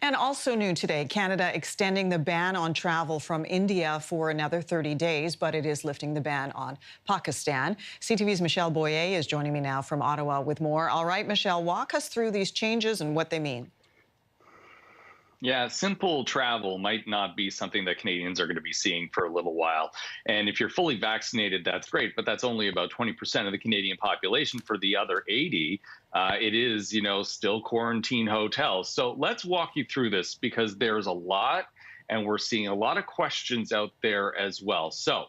And also new today, Canada extending the ban on travel from India for another 30 days, but it is lifting the ban on Pakistan. CTV's Michelle Boyer is joining me now from Ottawa with more. All right, Michelle, walk us through these changes and what they mean. Yeah, simple travel might not be something that Canadians are going to be seeing for a little while. And if you're fully vaccinated, that's great, but that's only about 20% of the Canadian population. For the other 80, it is, still quarantine hotels. So let's walk you through this because there's a lot, and we're seeing a lot of questions out there as well. So,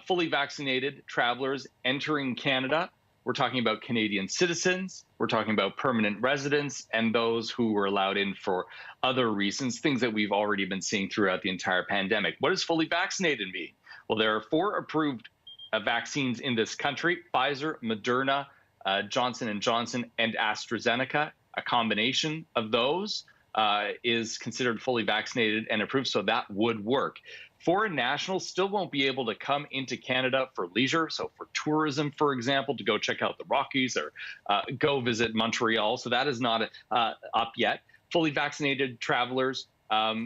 fully vaccinated travelers entering Canada. We're talking about Canadian citizens, we're talking about permanent residents, and those who were allowed in for other reasons, things that we've already been seeing throughout the entire pandemic. What does fully vaccinated mean? Well, there are 4 approved vaccines in this country: Pfizer, Moderna, Johnson & Johnson, and AstraZeneca. A combination of those is considered fully vaccinated and approved, so that would work. Foreign nationals still won't be able to come into Canada for leisure, so for tourism, for example, to go check out the Rockies or go visit Montreal. So that is not up yet. Fully vaccinated travelers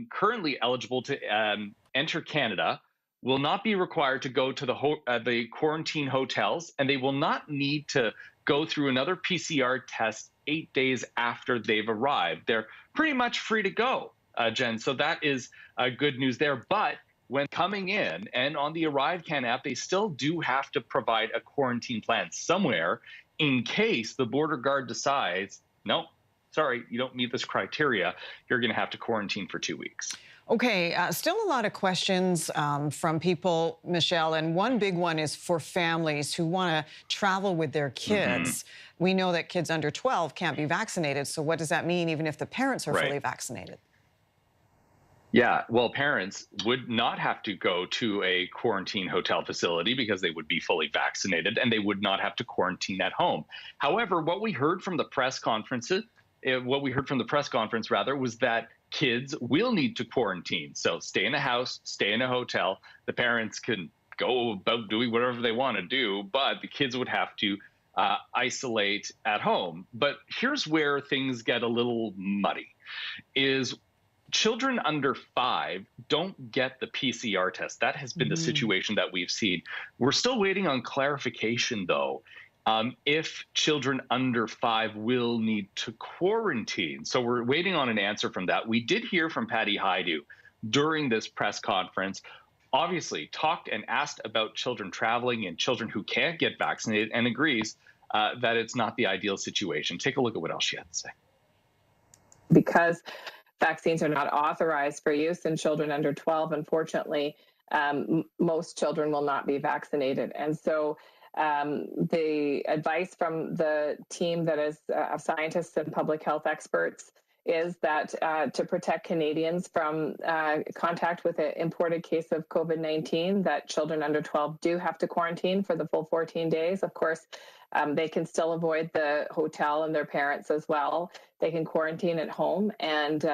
currently eligible to enter Canada will not be required to go to the quarantine hotels, and they will not need to go through another PCR test 8 days after they've arrived. They're pretty much free to go, Jen. So that is good news there. But when coming in and on the ArriveCAN app, they still do have to provide a quarantine plan somewhere in case the border guard decides, no, sorry, you don't meet this criteria. You're going to have to quarantine for 2 weeks. Okay, still a lot of questions from people, Michelle, and one big one is for families who want to travel with their kids. We know that kids under 12 can't be vaccinated, so what does that mean even if the parents are fully vaccinated? Yeah, well, parents would not have to go to a quarantine hotel facility because they would be fully vaccinated, and they would not have to quarantine at home. However, what we heard from the press conference rather, was that kids will need to quarantine. So stay in a house, stay in a hotel. The parents can go about doing whatever they want to do, but the kids would have to isolate at home. But here's where things get a little muddy, is children under 5 don't get the PCR test. That has been the situation that we've seen. We're still waiting on clarification, though, if children under 5 will need to quarantine. So we're waiting on an answer from that. We did hear from Patty Hajdu during this press conference, obviously talked and asked about children traveling and children who can't get vaccinated, and agrees that it's not the ideal situation. Take a look at what else she had to say. Because vaccines are not authorized for use in children under 12, unfortunately, most children will not be vaccinated. And so the advice from the team that is of scientists and public health experts is that to protect Canadians from contact with an imported case of COVID-19, that children under 12 do have to quarantine for the full 14 days. Of course, they can still avoid the hotel and their parents as well. They can quarantine at home. And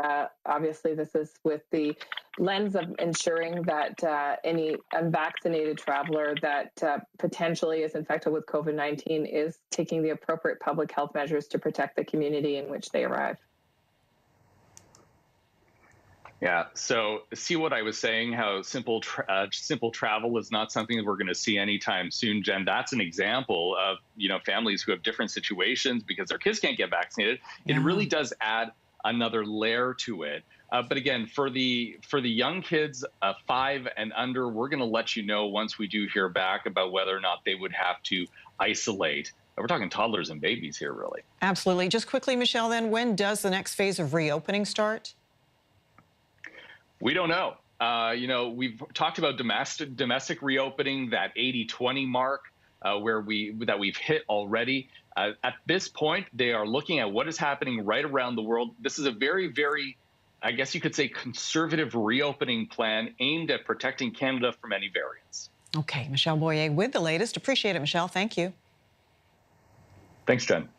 obviously, this is with the lens of ensuring that any unvaccinated traveler that potentially is infected with COVID-19 is taking the appropriate public health measures to protect the community in which they arrive. Yeah, so see what I was saying, how simple travel is not something that we're going to see anytime soon, Jen. That's an example of, families who have different situations because their kids can't get vaccinated. It really does add another layer to it. But again, for the young kids 5 and under, we're going to let you know once we do hear back about whether or not they would have to isolate. We're talking toddlers and babies here, really. Absolutely. Just quickly, Michelle, then, when does the next phase of reopening start? We don't know. We've talked about domestic reopening, that 80-20 mark, where we've hit already. At this point, they are looking at what is happening right around the world. This is a very, very, I guess you could say, conservative reopening plan aimed at protecting Canada from any variants. Okay, Michelle Boyer with the latest. Appreciate it, Michelle. Thank you. Thanks, Jen.